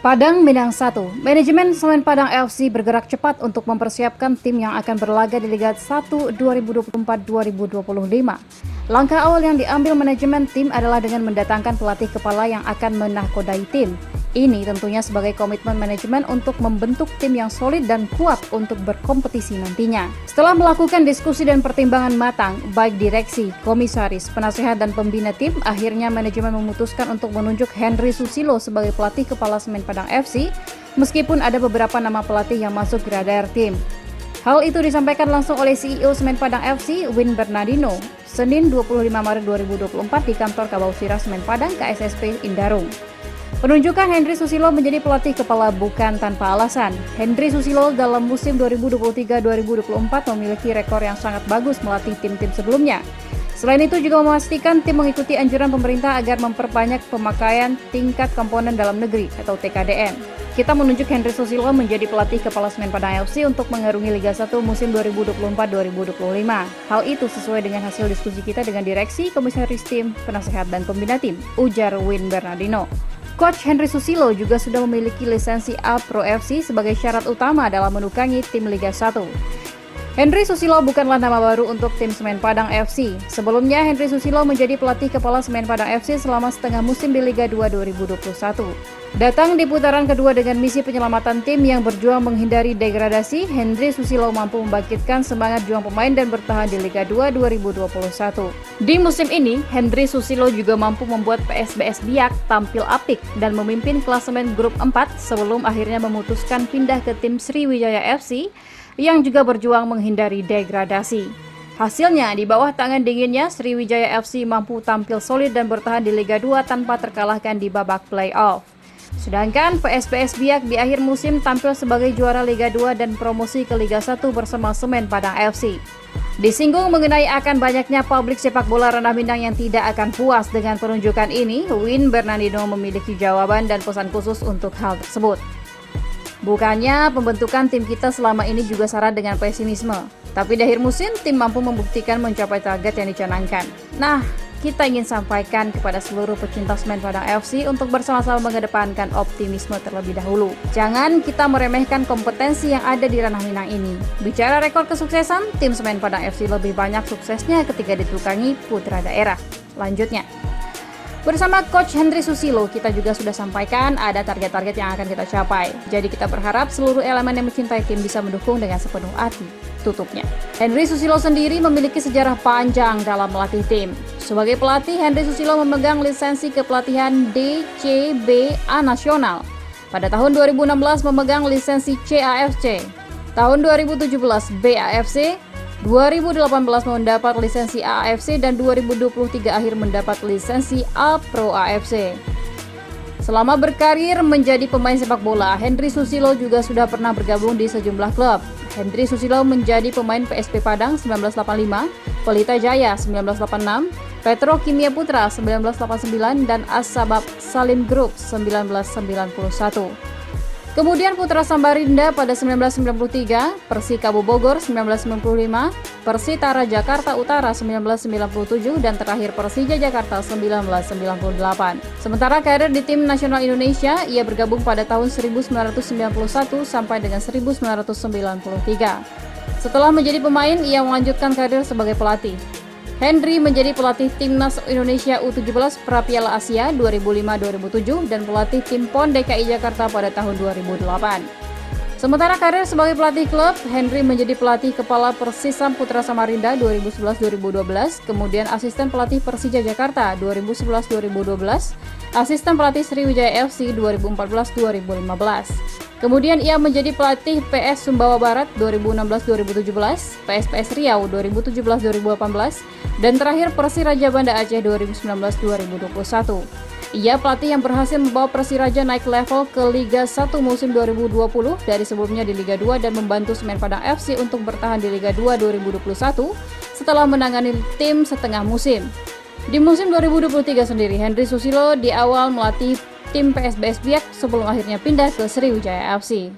Padang Minang 1, manajemen Semen Padang FC bergerak cepat untuk mempersiapkan tim yang akan berlaga di Liga 1 2024-2025. Langkah awal yang diambil manajemen tim adalah dengan mendatangkan pelatih kepala yang akan menahkodai tim. Ini tentunya sebagai komitmen manajemen untuk membentuk tim yang solid dan kuat untuk berkompetisi nantinya. Setelah melakukan diskusi dan pertimbangan matang, baik direksi, komisaris, penasehat, dan pembina tim, akhirnya manajemen memutuskan untuk menunjuk Henry Susilo sebagai pelatih kepala Semen Padang FC, meskipun ada beberapa nama pelatih yang masuk ke radar tim. Hal itu disampaikan langsung oleh CEO Semen Padang FC, Win Bernardino, Senin 25 Maret 2024 di kantor Kabausira Semen Padang KSSP Indarung. Penunjukan Henry Susilo menjadi pelatih kepala bukan tanpa alasan. Henry Susilo dalam musim 2023-2024 memiliki rekor yang sangat bagus melatih tim-tim sebelumnya. Selain itu juga memastikan tim mengikuti anjuran pemerintah agar memperbanyak pemakaian tingkat komponen dalam negeri atau TKDN. Kita menunjuk Henry Susilo menjadi pelatih kepala Semen Padang FC untuk mengarungi Liga 1 musim 2024-2025. Hal itu sesuai dengan hasil diskusi kita dengan direksi, komisaris tim, penasehat, dan pembina tim, ujar Win Bernardino. Coach Henry Susilo juga sudah memiliki lisensi A Pro FC sebagai syarat utama dalam menukangi tim Liga 1. Henry Susilo bukanlah nama baru untuk tim Semen Padang FC. Sebelumnya, Henry Susilo menjadi pelatih kepala Semen Padang FC selama setengah musim di Liga 2 2021. Datang di putaran kedua dengan misi penyelamatan tim yang berjuang menghindari degradasi, Henry Susilo mampu membangkitkan semangat juang pemain dan bertahan di Liga 2 2021. Di musim ini, Henry Susilo juga mampu membuat PSBS Biak tampil apik dan memimpin klasemen grup 4 sebelum akhirnya memutuskan pindah ke tim Sriwijaya FC yang juga berjuang menghindari degradasi. Hasilnya, di bawah tangan dinginnya, Sriwijaya FC mampu tampil solid dan bertahan di Liga 2 tanpa terkalahkan di babak play-off. Sedangkan PSBS Biak di akhir musim tampil sebagai juara Liga 2 dan promosi ke Liga 1 bersama Semen Padang FC. Disinggung mengenai akan banyaknya publik sepak bola Ranah Minang yang tidak akan puas dengan penunjukan ini, Win Bernardino memiliki jawaban dan pesan khusus untuk hal tersebut. Bukannya pembentukan tim kita selama ini juga syarat dengan pesimisme, tapi di akhir musim tim mampu membuktikan mencapai target yang dicanangkan. Nah, kita ingin sampaikan kepada seluruh pecinta Semen Padang FC untuk bersama-sama mengedepankan optimisme terlebih dahulu. Jangan kita meremehkan kompetensi yang ada di Ranah Minang ini. Bicara rekor kesuksesan, tim Semen Padang FC lebih banyak suksesnya ketika ditukangi putra daerah. Lanjutnya, bersama Coach Henry Susilo, kita juga sudah sampaikan ada target-target yang akan kita capai. Jadi kita berharap seluruh elemen yang mencintai tim bisa mendukung dengan sepenuh hati, tutupnya. Henry Susilo sendiri memiliki sejarah panjang dalam melatih tim. Sebagai pelatih, Henry Susilo memegang lisensi kepelatihan DCBA Nasional. Pada tahun 2016 memegang lisensi CAFC. Tahun 2017 BAFC. 2018 mendapat lisensi AAFC dan 2023 akhir mendapat lisensi A Pro AFC. Selama berkarir menjadi pemain sepak bola, Henry Susilo juga sudah pernah bergabung di sejumlah klub. Henry Susilo menjadi pemain PSP Padang 1985, Pelita Jaya 1986, Petro Kimia Putra 1989, dan As-Sabab Salim Group 1991. Kemudian Putra Samarinda pada 1993, Persikabo Bogor 1995, Persitara Jakarta Utara 1997, dan terakhir Persija Jakarta 1998. Sementara karir di tim nasional Indonesia, ia bergabung pada tahun 1991 sampai dengan 1993. Setelah menjadi pemain, ia melanjutkan karir sebagai pelatih. Henry menjadi pelatih Timnas Indonesia U17 Pra-Piala Asia 2005-2007 dan pelatih tim PON DKI Jakarta pada tahun 2008. Sementara karir sebagai pelatih klub, Henry menjadi pelatih kepala Persisam Putra Samarinda 2011-2012, kemudian asisten pelatih Persija Jakarta 2011-2012, asisten pelatih Sriwijaya FC 2014-2015. Kemudian ia menjadi pelatih PS Sumbawa Barat 2016-2017, PSPS Riau 2017-2018, dan terakhir Persiraja Banda Aceh 2019-2021. Ia pelatih yang berhasil membawa Persiraja naik level ke Liga 1 musim 2020 dari sebelumnya di Liga 2 dan membantu Semen Padang FC untuk bertahan di Liga 2 2021 setelah menangani tim setengah musim. Di musim 2023 sendiri, Henry Susilo di awal melatih tim PSBS Biak sebelum akhirnya pindah ke Sriwijaya FC.